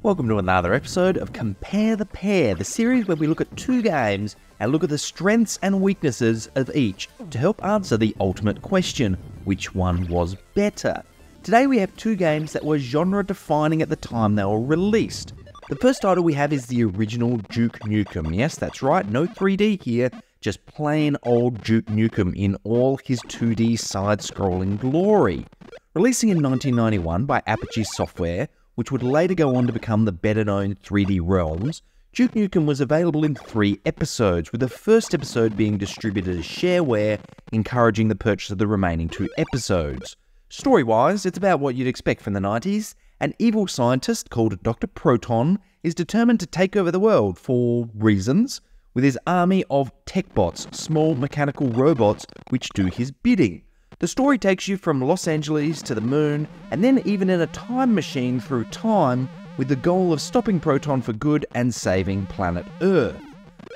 Welcome to another episode of Compare the Pair, the series where we look at two games and look at the strengths and weaknesses of each to help answer the ultimate question, which one was better? Today we have two games that were genre-defining at the time they were released. The first title we have is the original Duke Nukem. Yes, that's right, no 3D here, just plain old Duke Nukem in all his 2D side-scrolling glory. Releasing in 1991 by Apogee Software, which would later go on to become the better-known 3D Realms, Duke Nukem was available in 3 episodes, with the first episode being distributed as shareware, encouraging the purchase of the remaining 2 episodes. Story-wise, it's about what you'd expect from the 90s. An evil scientist called Dr. Proton is determined to take over the world for reasons, with his army of tech bots, small mechanical robots which do his bidding. The story takes you from Los Angeles to the moon, and then even in a time machine through time, with the goal of stopping Proton for good and saving planet Earth.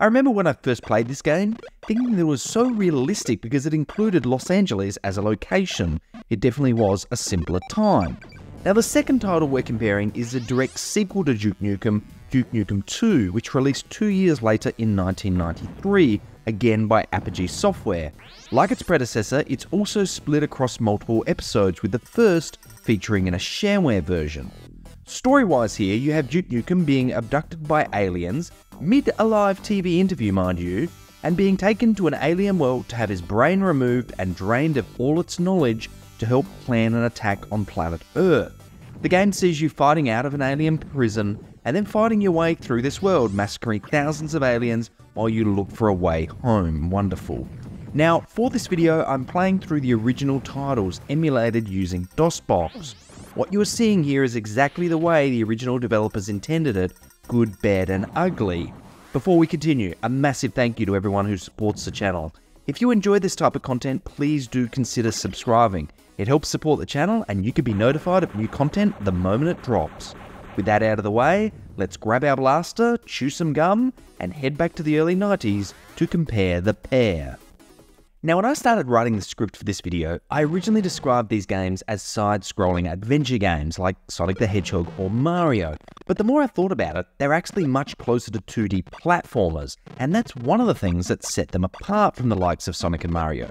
I remember when I first played this game, thinking that it was so realistic because it included Los Angeles as a location. It definitely was a simpler time. Now the second title we're comparing is a direct sequel to Duke Nukem 2, which released 2 years later in 1993, again by Apogee Software. Like its predecessor, it's also split across multiple episodes, with the first featuring in a shareware version. Story-wise here, you have Duke Nukem being abducted by aliens, mid-alive TV interview mind you, and being taken to an alien world to have his brain removed and drained of all its knowledge to help plan an attack on planet Earth. The game sees you fighting out of an alien prison and then fighting your way through this world, massacring thousands of aliens while you look for a way home. Wonderful. Now, for this video, I'm playing through the original titles emulated using DOSBox. What you are seeing here is exactly the way the original developers intended it, good, bad, and ugly. Before we continue, a massive thank you to everyone who supports the channel. If you enjoy this type of content, please do consider subscribing. It helps support the channel and you can be notified of new content the moment it drops. With that out of the way, let's grab our blaster, chew some gum, and head back to the early 90s to compare the pair. Now, when I started writing the script for this video, I originally described these games as side-scrolling adventure games like Sonic the Hedgehog or Mario, but the more I thought about it, they're actually much closer to 2D platformers, and that's one of the things that set them apart from the likes of Sonic and Mario.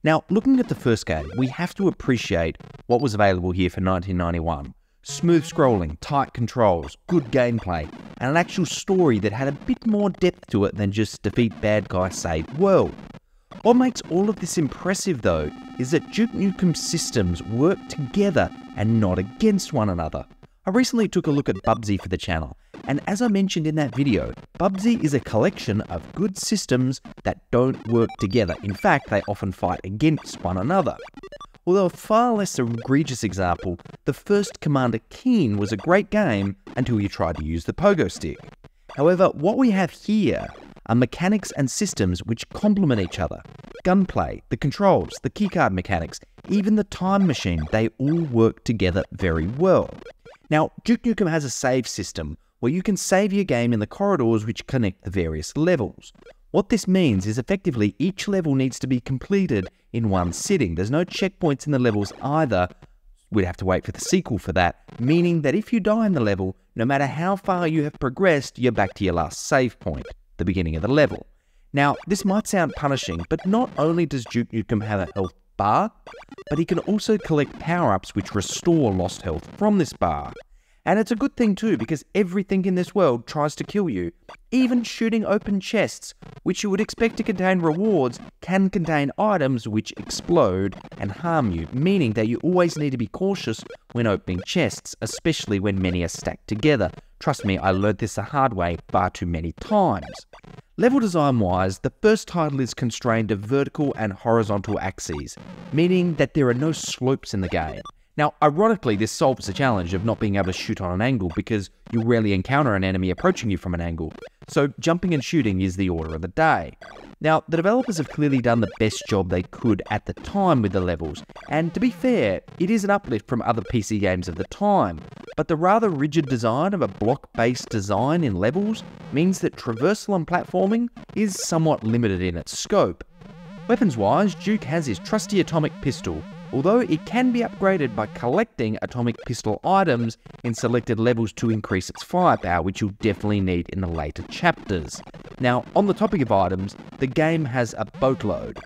Now, looking at the first game, we have to appreciate what was available here for 1991. Smooth scrolling, tight controls, good gameplay, and an actual story that had a bit more depth to it than just defeat bad guy, save world. What makes all of this impressive though, is that Duke Nukem systems work together and not against one another. I recently took a look at Bubsy for the channel, and as I mentioned in that video, Bubsy is a collection of good systems that don't work together. In fact, they often fight against one another. Although a far less egregious example, the first Commander Keen was a great game until you tried to use the pogo stick. However, what we have here are mechanics and systems which complement each other. Gunplay, the controls, the keycard mechanics, even the time machine, they all work together very well. Now, Duke Nukem has a save system where you can save your game in the corridors which connect the various levels. What this means is effectively each level needs to be completed in one sitting. There's no checkpoints in the levels either. We'd have to wait for the sequel for that, meaning that if you die in the level, no matter how far you have progressed, you're back to your last save point, the beginning of the level. Now, this might sound punishing, but not only does Duke Nukem have a health bar, but he can also collect power-ups which restore lost health from this bar. And it's a good thing too, because everything in this world tries to kill you. Even shooting open chests, which you would expect to contain rewards, can contain items which explode and harm you, meaning that you always need to be cautious when opening chests, especially when many are stacked together. Trust me, I learned this the hard way far too many times. Level design-wise, the first title is constrained to vertical and horizontal axes, meaning that there are no slopes in the game. Now, ironically, this solves the challenge of not being able to shoot on an angle because you rarely encounter an enemy approaching you from an angle, so jumping and shooting is the order of the day. Now, the developers have clearly done the best job they could at the time with the levels, and to be fair, it is an uplift from other PC games of the time, but the rather rigid design of a block-based design in levels means that traversal and platforming is somewhat limited in its scope. Weapons-wise, Duke has his trusty atomic pistol, although it can be upgraded by collecting atomic pistol items in selected levels to increase its firepower, which you'll definitely need in the later chapters. Now, on the topic of items, the game has a boatload.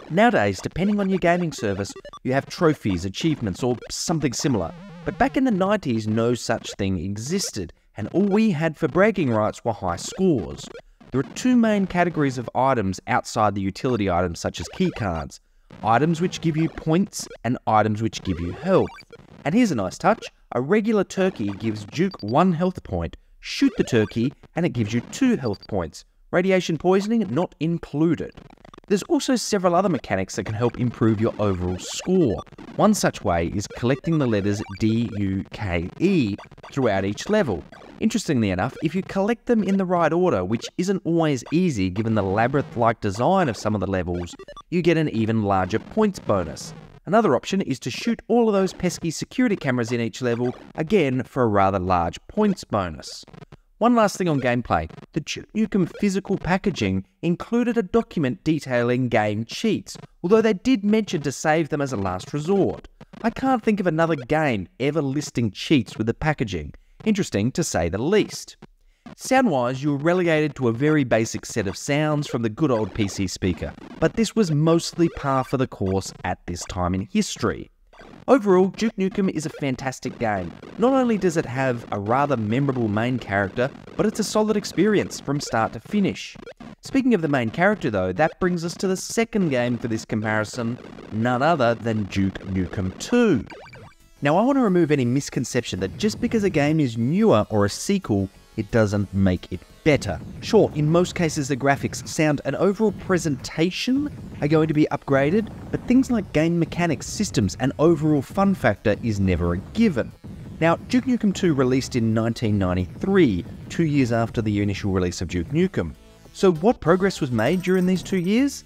Nowadays, depending on your gaming service, you have trophies, achievements, or something similar. But back in the 90s, no such thing existed, and all we had for bragging rights were high scores. There are two main categories of items outside the utility items such as keycards. Items which give you points and items which give you health. And here's a nice touch, a regular turkey gives Duke 1 health point, shoot the turkey and it gives you 2 health points. Radiation poisoning not included. There's also several other mechanics that can help improve your overall score. One such way is collecting the letters D, U, K, E throughout each level. Interestingly enough, if you collect them in the right order, which isn't always easy given the labyrinth-like design of some of the levels, you get an even larger points bonus. Another option is to shoot all of those pesky security cameras in each level, again for a rather large points bonus. One last thing on gameplay, the Duke Nukem physical packaging included a document detailing game cheats, although they did mention to save them as a last resort. I can't think of another game ever listing cheats with the packaging. Interesting to say the least. Sound-wise, you were relegated to a very basic set of sounds from the good old PC speaker, but this was mostly par for the course at this time in history. Overall, Duke Nukem is a fantastic game. Not only does it have a rather memorable main character, but it's a solid experience from start to finish. Speaking of the main character though, that brings us to the second game for this comparison, none other than Duke Nukem 2. Now I want to remove any misconception that just because a game is newer or a sequel, it doesn't make it better. Sure, in most cases the graphics, sound and overall presentation are going to be upgraded, but things like game mechanics, systems and overall fun factor is never a given. Now, Duke Nukem 2 released in 1993, 2 years after the initial release of Duke Nukem. So what progress was made during these 2 years?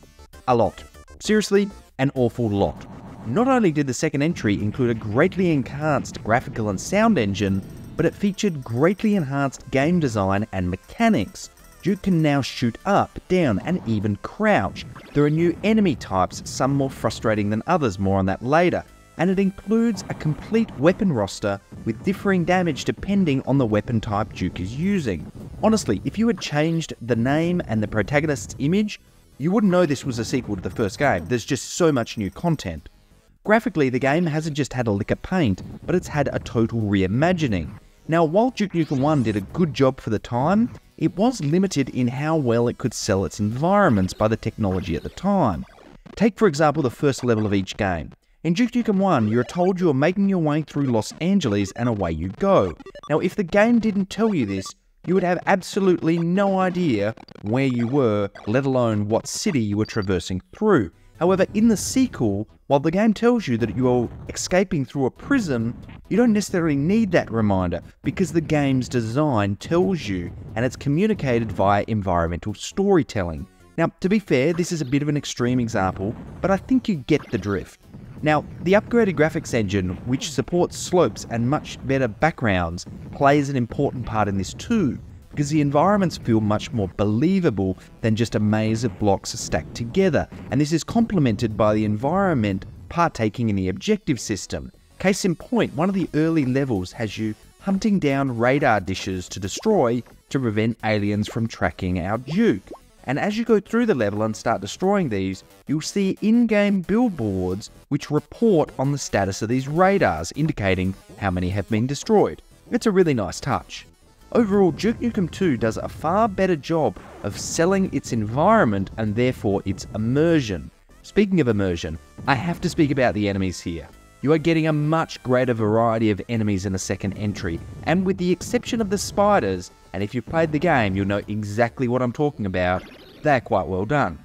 A lot. Seriously, an awful lot. Not only did the second entry include a greatly enhanced graphical and sound engine, but it featured greatly enhanced game design and mechanics. Duke can now shoot up, down, and even crouch. There are new enemy types, some more frustrating than others, more on that later. And it includes a complete weapon roster with differing damage depending on the weapon type Duke is using. Honestly, if you had changed the name and the protagonist's image, you wouldn't know this was a sequel to the first game. There's just so much new content. Graphically, the game hasn't just had a lick of paint, but it's had a total reimagining. Now, while Duke Nukem 1 did a good job for the time, it was limited in how well it could sell its environments by the technology at the time. Take, for example, the first level of each game. In Duke Nukem 1, you're told you're making your way through Los Angeles and away you go. Now, if the game didn't tell you this, you would have absolutely no idea where you were, let alone what city you were traversing through. However, in the sequel, while the game tells you that you're escaping through a prison, you don't necessarily need that reminder because the game's design tells you and it's communicated via environmental storytelling. Now, to be fair, this is a bit of an extreme example, but I think you get the drift. Now, the upgraded graphics engine, which supports slopes and much better backgrounds, plays an important part in this too, because the environments feel much more believable than just a maze of blocks stacked together, and this is complemented by the environment partaking in the objective system. Case in point, one of the early levels has you hunting down radar dishes to destroy to prevent aliens from tracking our Duke. And as you go through the level and start destroying these, you'll see in-game billboards which report on the status of these radars, indicating how many have been destroyed. It's a really nice touch. Overall, Duke Nukem 2 does a far better job of selling its environment and therefore its immersion. Speaking of immersion, I have to speak about the enemies here. You are getting a much greater variety of enemies in the second entry, and with the exception of the spiders, and if you've played the game, you'll know exactly what I'm talking about, they're quite well done.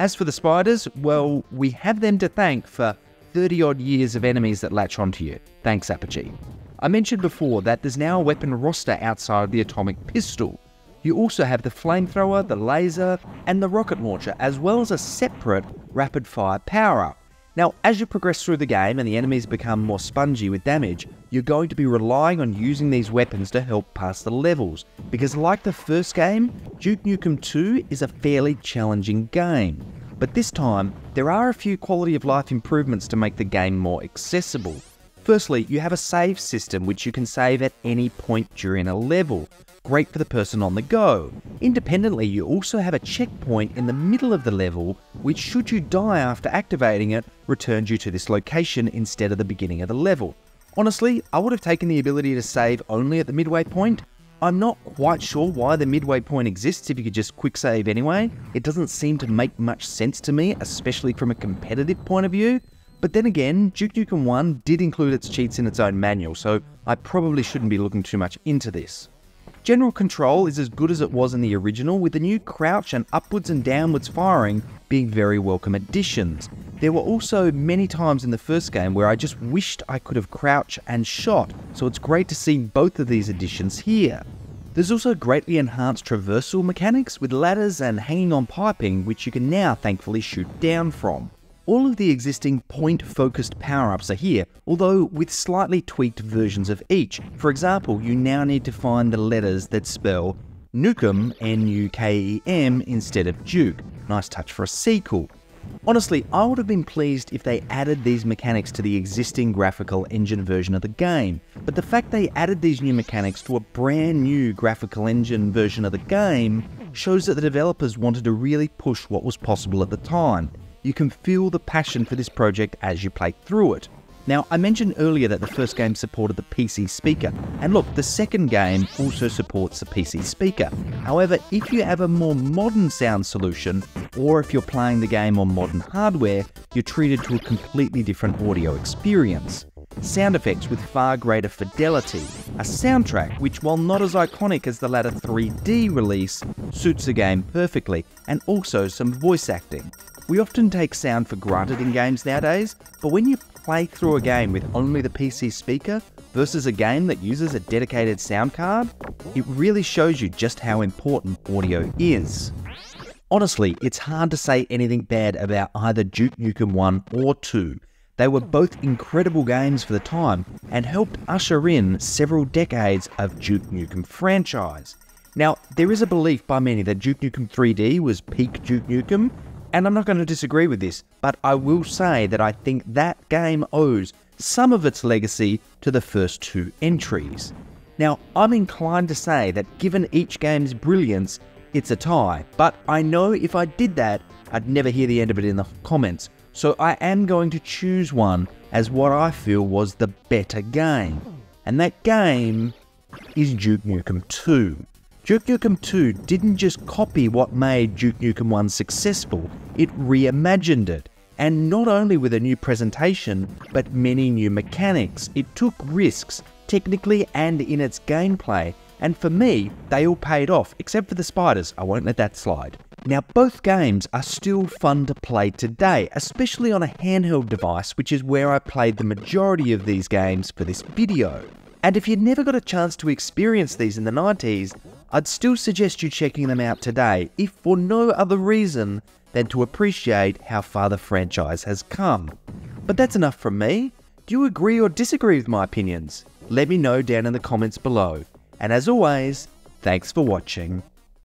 As for the spiders, well, we have them to thank for 30 odd years of enemies that latch onto you. Thanks, Apogee. I mentioned before that there's now a weapon roster outside of the atomic pistol. You also have the flamethrower, the laser, and the rocket launcher, as well as a separate rapid-fire power-up. Now, as you progress through the game and the enemies become more spongy with damage, you're going to be relying on using these weapons to help pass the levels, because like the first game, Duke Nukem 2 is a fairly challenging game. but this time there are a few quality of life improvements to make the game more accessible. Firstly, you have a save system which you can save at any point during a level. Great for the person on the go. Independently, you also have a checkpoint in the middle of the level, which should you die after activating it, returns you to this location instead of the beginning of the level. Honestly, I would have taken the ability to save only at the midway point. I'm not quite sure why the midway point exists if you could just quick save anyway. It doesn't seem to make much sense to me, especially from a competitive point of view. But then again, Duke Nukem 1 did include its cheats in its own manual, so I probably shouldn't be looking too much into this. General control is as good as it was in the original, with the new crouch and upwards and downwards firing being very welcome additions. There were also many times in the first game where I just wished I could have crouched and shot, so it's great to see both of these additions here. There's also greatly enhanced traversal mechanics with ladders and hanging on piping, which you can now thankfully shoot down from. All of the existing point-focused power-ups are here, although with slightly tweaked versions of each. For example, you now need to find the letters that spell Nukem, N-U-K-E-M, instead of Duke. Nice touch for a sequel. Honestly, I would have been pleased if they added these mechanics to the existing graphical engine version of the game, but the fact they added these new mechanics to a brand new graphical engine version of the game shows that the developers wanted to really push what was possible at the time. You can feel the passion for this project as you play through it. Now, I mentioned earlier that the first game supported the PC speaker, and look, the second game also supports the PC speaker. However, if you have a more modern sound solution, or if you're playing the game on modern hardware, you're treated to a completely different audio experience. Sound effects with far greater fidelity, a soundtrack which, while not as iconic as the latter 3D release, suits the game perfectly, and also some voice acting. We often take sound for granted in games nowadays, but when you play through a game with only the PC speaker versus a game that uses a dedicated sound card, it really shows you just how important audio is. Honestly, it's hard to say anything bad about either Duke Nukem 1 or 2. They were both incredible games for the time and helped usher in several decades of Duke Nukem franchise. Now, there is a belief by many that Duke Nukem 3D was peak Duke Nukem, and I'm not going to disagree with this, but I will say that I think that game owes some of its legacy to the first two entries. Now, I'm inclined to say that given each game's brilliance, it's a tie, but I know if I did that, I'd never hear the end of it in the comments, so I am going to choose one as what I feel was the better game, and that game is Duke Nukem 2. Duke Nukem 2 didn't just copy what made Duke Nukem 1 successful, it reimagined it. And not only with a new presentation, but many new mechanics. It took risks, technically and in its gameplay, and for me, they all paid off, except for the spiders. I won't let that slide. Now, both games are still fun to play today, especially on a handheld device, which is where I played the majority of these games for this video. And if you never got a chance to experience these in the 90s, I'd still suggest you checking them out today, if for no other reason than to appreciate how far the franchise has come. But that's enough from me. Do you agree or disagree with my opinions? Let me know down in the comments below. And as always, thanks for watching.